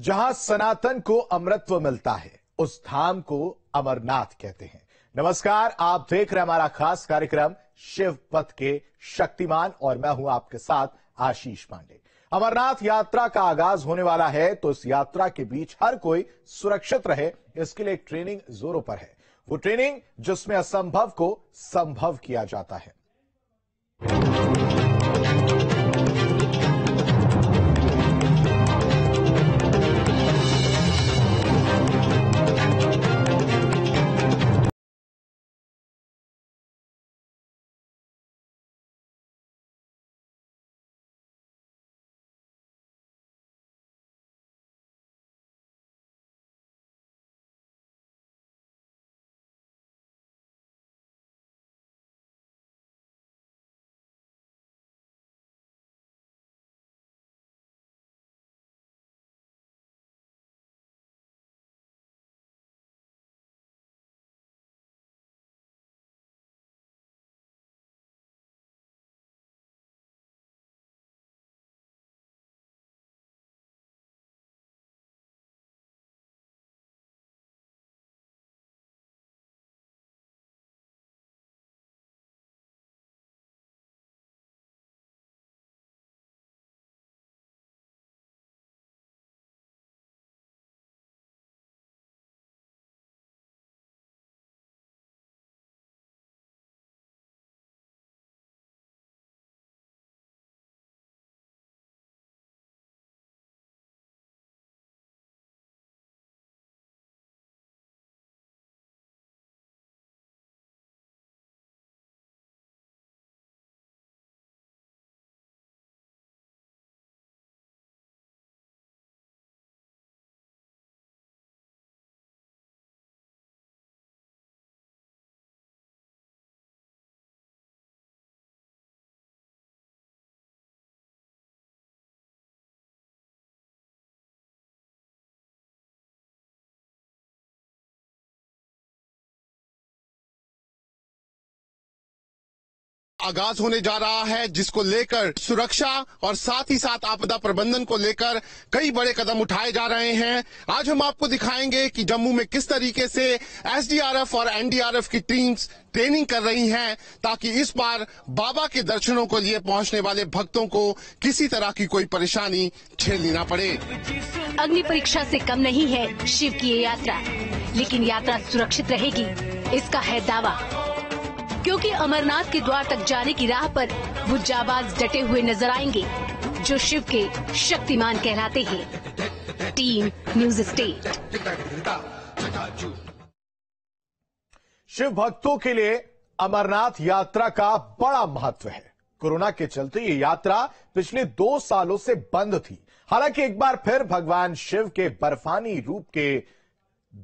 जहां सनातन को अमृतत्व मिलता है उस धाम को अमरनाथ कहते हैं। नमस्कार, आप देख रहे हैं हमारा खास कार्यक्रम शिव पथ के शक्तिमान और मैं हूं आपके साथ आशीष पांडे। अमरनाथ यात्रा का आगाज होने वाला है तो इस यात्रा के बीच हर कोई सुरक्षित रहे, इसके लिए एक ट्रेनिंग जोरों पर है। वो ट्रेनिंग जिसमें असंभव को संभव किया जाता है। आगाज होने जा रहा है, जिसको लेकर सुरक्षा और साथ ही साथ आपदा प्रबंधन को लेकर कई बड़े कदम उठाए जा रहे हैं। आज हम आपको दिखाएंगे कि जम्मू में किस तरीके से एसडीआरएफ और एनडीआरएफ की टीम्स ट्रेनिंग कर रही हैं ताकि इस बार बाबा के दर्शनों के लिए पहुंचने वाले भक्तों को किसी तरह की कोई परेशानी झेलनी ना पड़े। अग्नि परीक्षा से कम नहीं है शिव की ये यात्रा, लेकिन यात्रा सुरक्षित रहेगी इसका है दावा, क्योंकि अमरनाथ के द्वार तक जाने की राह पर वो जाबाज डटे हुए नजर आएंगे जो शिव के शक्तिमान कहलाते हैं। Team news state. शिव भक्तों के लिए अमरनाथ यात्रा का बड़ा महत्व है। कोरोना के चलते ये यात्रा पिछले 2 सालों से बंद थी। हालांकि एक बार फिर भगवान शिव के बर्फानी रूप के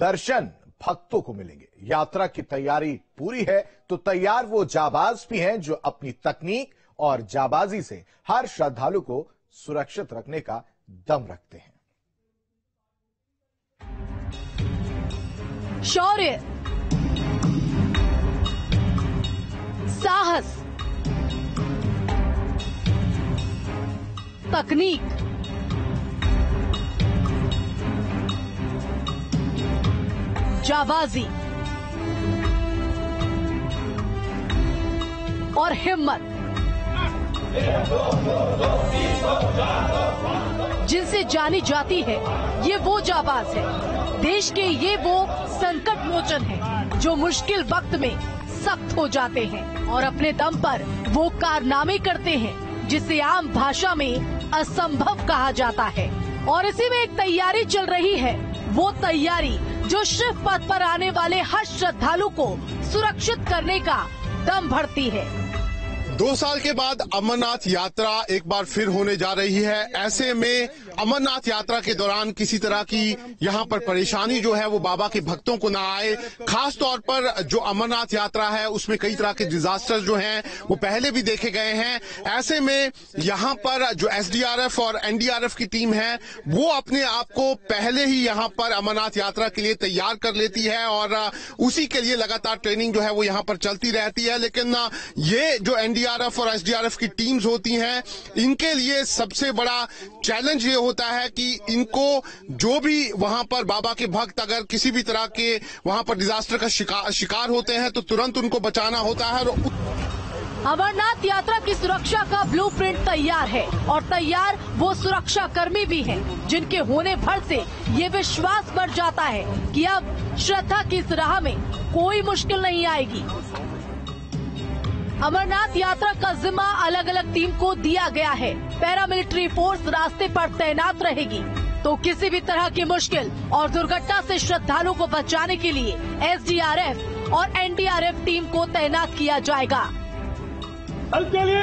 दर्शन भक्तों को मिलेंगे। यात्रा की तैयारी पूरी है तो तैयार वो जाबाज भी हैं जो अपनी तकनीक और जाबाजी से हर श्रद्धालु को सुरक्षित रखने का दम रखते हैं। शौर्य, साहस, तकनीक, जाबाजी और हिम्मत, जिनसे जानी जाती है ये वो जाबाज है, देश के ये वो संकट मोचन है जो मुश्किल वक्त में सख्त हो जाते हैं और अपने दम पर वो कारनामे करते हैं जिसे आम भाषा में असंभव कहा जाता है। और इसी में एक तैयारी चल रही है, वो तैयारी जो शिव पथ पर आने वाले हर श्रद्धालु को सुरक्षित करने का दम भरती है। 2 साल के बाद अमरनाथ यात्रा एक बार फिर होने जा रही है। ऐसे में अमरनाथ यात्रा के दौरान किसी तरह की यहाँ पर परेशानी जो है वो बाबा के भक्तों को ना आए। खास तौर पर जो अमरनाथ यात्रा है उसमें कई तरह के डिजास्टर जो हैं वो पहले भी देखे गए हैं। ऐसे में यहाँ पर जो एसडीआरएफ और एनडीआरएफ की टीम है वो अपने आप को पहले ही यहाँ पर अमरनाथ यात्रा के लिए तैयार कर लेती है और उसी के लिए लगातार ट्रेनिंग जो है वो यहाँ पर चलती रहती है। लेकिन ये जो एनडीआरएफ और एसडीआरएफ की टीम्स होती हैं इनके लिए सबसे बड़ा चैलेंज ये होता है कि इनको जो भी वहां पर बाबा के भक्त अगर किसी भी तरह के वहां पर डिजास्टर का शिकार होते हैं तो तुरंत उनको बचाना होता है। अमरनाथ यात्रा की सुरक्षा का ब्लूप्रिंट तैयार है और तैयार वो सुरक्षा कर्मी भी हैं, जिनके होने भर से ये विश्वास बढ़ जाता है कि अब श्रद्धा की इस राह में कोई मुश्किल नहीं आएगी। अमरनाथ यात्रा का जिम्मा अलग अलग टीम को दिया गया है। पैरामिलिट्री फोर्स रास्ते पर तैनात रहेगी, तो किसी भी तरह की मुश्किल और दुर्घटना से श्रद्धालुओं को बचाने के लिए SDRF और NDRF टीम को तैनात किया जाएगा। हेल्प के लिए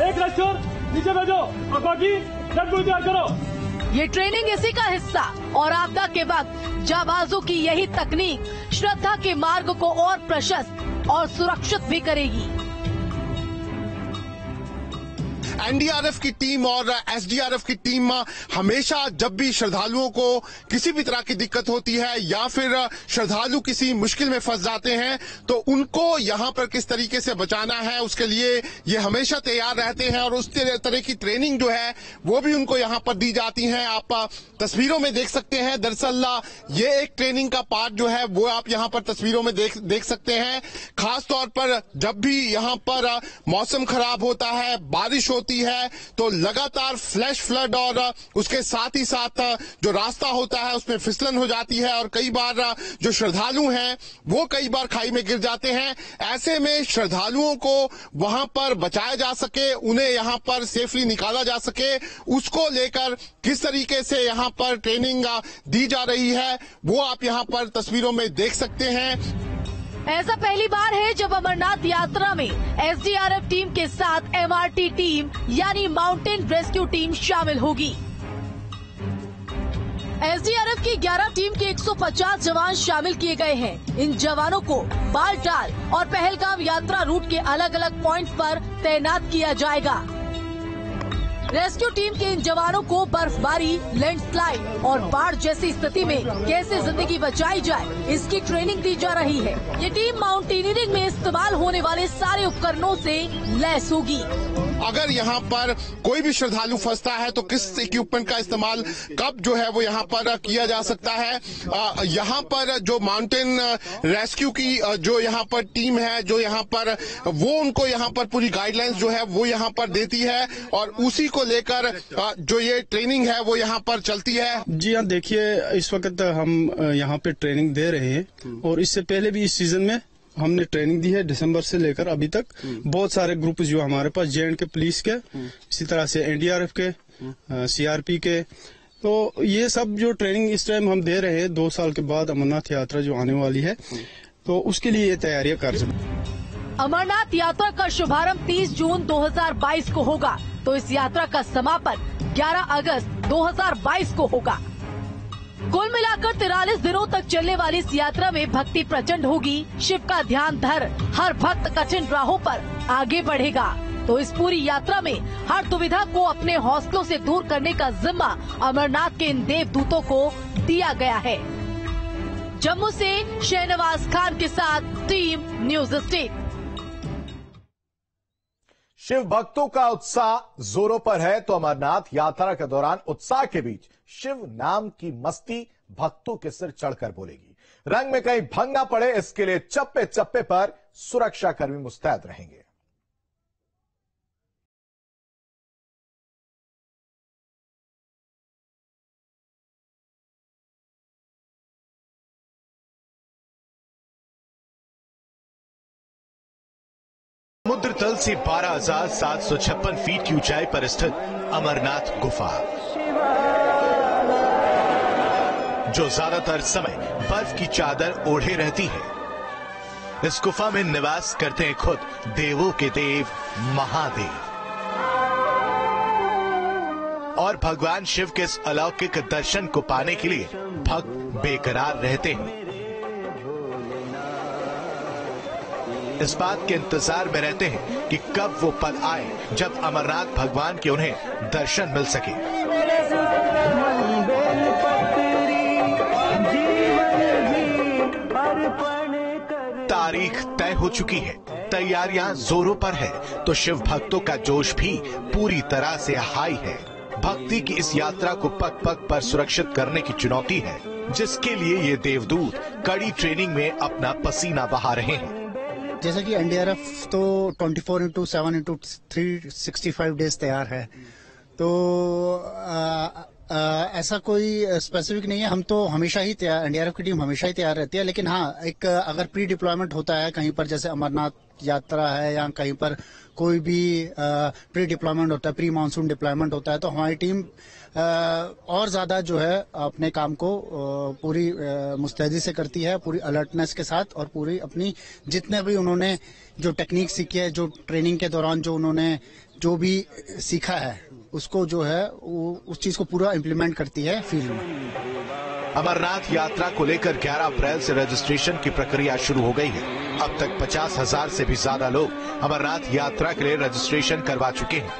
एक लश्कर नीचे भेजो और बाकी जल्द तैयार करो। ये ट्रेनिंग इसी का हिस्सा और आपदा के वक्त जाबाजों की यही तकनीक श्रद्धा के मार्ग को और प्रशस्त और सुरक्षित भी करेगी। NDRF की टीम और SDRF की टीम हमेशा जब भी श्रद्धालुओं को किसी भी तरह की दिक्कत होती है या फिर श्रद्धालु किसी मुश्किल में फंस जाते हैं तो उनको यहाँ पर किस तरीके से बचाना है उसके लिए ये हमेशा तैयार रहते हैं और उस तरह की ट्रेनिंग जो है वो भी उनको यहाँ पर दी जाती है। आप तस्वीरों में देख सकते हैं। दरअसल ये एक ट्रेनिंग का पार्ट जो है वो आप यहाँ पर तस्वीरों में देख सकते हैं। खास तौर पर जब भी यहाँ पर मौसम खराब होता है, बारिश होती है तो लगातार फ्लैश फ्लड और उसके साथ ही साथ जो रास्ता होता है उसमें फिसलन हो जाती है और कई बार जो श्रद्धालु हैं वो कई बार खाई में गिर जाते हैं। ऐसे में श्रद्धालुओं को वहां पर बचाया जा सके, उन्हें यहां पर सेफली निकाला जा सके, उसको लेकर किस तरीके से यहां पर ट्रेनिंग दी जा रही है वो आप यहां पर तस्वीरों में देख सकते हैं। ऐसा पहली बार है जब अमरनाथ यात्रा में SDRF टीम के साथ MRT टीम यानी माउंटेन रेस्क्यू टीम शामिल होगी। SDRF की 11 टीम के 150 जवान शामिल किए गए हैं। इन जवानों को बालटाल और पहलगाम यात्रा रूट के अलग अलग पॉइंट पर तैनात किया जाएगा। रेस्क्यू टीम के इन जवानों को बर्फबारी, लैंडस्लाइड और बाढ़ जैसी स्थिति में कैसे जिंदगी बचाई जाए इसकी ट्रेनिंग दी जा रही है। ये टीम माउंटेनियरिंग में इस्तेमाल होने वाले सारे उपकरणों से लैस होगी। अगर यहाँ पर कोई भी श्रद्धालु फंसता है तो किस इक्विपमेंट का इस्तेमाल कब जो है वो यहाँ पर किया जा सकता है। यहाँ पर जो माउंटेन रेस्क्यू की जो यहाँ पर टीम है जो यहाँ पर वो उनको यहाँ पर पूरी गाइडलाइंस जो है वो यहाँ पर देती है और उसी को लेकर जो ये ट्रेनिंग है वो यहाँ पर चलती है। जी हाँ, देखिए इस वक्त हम यहाँ पे ट्रेनिंग दे रहे हैं और इससे पहले भी इस सीजन में हमने ट्रेनिंग दी है। दिसंबर से लेकर अभी तक बहुत सारे ग्रुप जो हमारे पास J&K पुलिस के, इसी तरह से NDRF के, CRP के, तो ये सब जो ट्रेनिंग इस टाइम हम दे रहे हैं 2 साल के बाद अमरनाथ यात्रा जो आने वाली है तो उसके लिए ये तैयारियां कर सकते। अमरनाथ यात्रा का शुभारंभ 30 जून 2022 को होगा तो इस यात्रा का समापन 11 अगस्त 2022 को होगा। कुल मिलाकर 43 दिनों तक चलने वाली इस यात्रा में भक्ति प्रचंड होगी। शिव का ध्यान धर हर भक्त कठिन राहों पर आगे बढ़ेगा। तो इस पूरी यात्रा में हर दुविधा को अपने हौसलों से दूर करने का जिम्मा अमरनाथ के इन देवदूतों को दिया गया है। जम्मू से शहनवाज खान के साथ टीम न्यूज स्टेट। शिव भक्तों का उत्साह जोरों पर है तो अमरनाथ यात्रा के दौरान उत्साह के बीच शिव नाम की मस्ती भक्तों के सिर चढ़कर बोलेगी। रंग में कहीं भंग न पड़े इसके लिए चप्पे चप्पे पर सुरक्षा कर्मी मुस्तैद रहेंगे। समुद्र तल से 12,756 फीट की ऊंचाई पर स्थित अमरनाथ गुफा, जो ज्यादातर समय बर्फ की चादर ओढ़े रहती है। इस गुफा में निवास करते हैं खुद देवों के देव महादेव और भगवान शिव के इस अलौकिक दर्शन को पाने के लिए भक्त बेकरार रहते हैं। इस बात के इंतजार में रहते हैं कि कब वो पल आए जब अमरनाथ भगवान के उन्हें दर्शन मिल सके। तारीख तय हो चुकी है, तैयारियां जोरों पर है तो शिव भक्तों का जोश भी पूरी तरह से हाई है। भक्ति की इस यात्रा को पग पग पर सुरक्षित करने की चुनौती है, जिसके लिए ये देवदूत कड़ी ट्रेनिंग में अपना पसीना बहा रहे हैं। जैसा कि एनडीआरएफ तो 24/7/365 डेज तैयार है, तो ऐसा कोई स्पेसिफिक नहीं है। हम तो हमेशा ही तैयार, एनडीआरएफ की टीम हमेशा ही तैयार रहती है। लेकिन हाँ, एक अगर प्री डिप्लॉयमेंट होता है कहीं पर, जैसे अमरनाथ यात्रा है या कहीं पर कोई भी प्री डिप्लॉयमेंट होता है, प्री मानसून डिप्लॉयमेंट होता है, तो हमारी टीम और ज्यादा जो है अपने काम को पूरी मुस्तैदी से करती है, पूरी अलर्टनेस के साथ, और पूरी अपनी जितने भी उन्होंने जो टेक्निक सीखी है, जो ट्रेनिंग के दौरान जो उन्होंने जो भी सीखा है, उसको जो है उस चीज को पूरा इम्प्लीमेंट करती है फील्ड में। अमरनाथ यात्रा को लेकर 11 अप्रैल से रजिस्ट्रेशन की प्रक्रिया शुरू हो गई है। अब तक 50,000 से भी ज्यादा लोग अमरनाथ यात्रा के लिए रजिस्ट्रेशन करवा चुके हैं।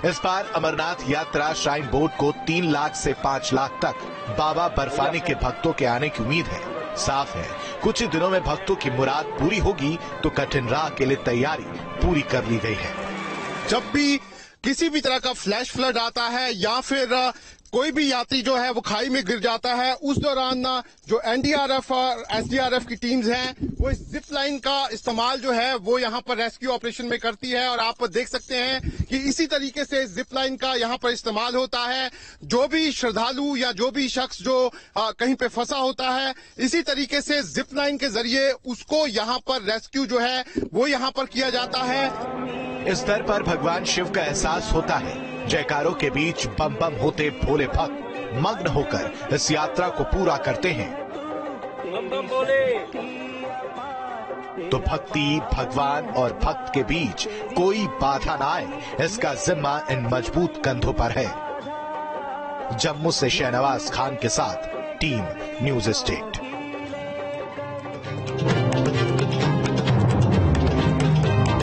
इस बार अमरनाथ यात्रा श्राइन बोर्ड को 3 लाख से 5 लाख तक बाबा बर्फानी के भक्तों के आने की उम्मीद है। साफ है, कुछ ही दिनों में भक्तों की मुराद पूरी होगी, तो कठिन राह के लिए तैयारी पूरी कर ली गई है। जब भी किसी भी तरह का फ्लैश फ्लड आता है या फिर कोई भी यात्री जो है वो खाई में गिर जाता है, उस दौरान जो एनडीआरएफ और एसडीआरएफ की टीम्स हैं वो इस जिप लाइन का इस्तेमाल जो है वो यहाँ पर रेस्क्यू ऑपरेशन में करती है। और आप देख सकते हैं कि इसी तरीके से जिप लाइन का यहाँ पर इस्तेमाल होता है। जो भी श्रद्धालु या जो भी शख्स जो कहीं पे फंसा होता है, इसी तरीके से जिप लाइन के जरिए उसको यहाँ पर रेस्क्यू जो है वो यहाँ पर किया जाता है। इस दर पर भगवान शिव का एहसास होता है। जयकारों के बीच बम बम होते भोले भक्त मग्न होकर इस यात्रा को पूरा करते हैं। तो भक्ति, भगवान और भक्त के बीच कोई बाधा ना आए, इसका जिम्मा इन मजबूत कंधों पर है। जम्मू से शहनवाज खान के साथ टीम न्यूज स्टेट।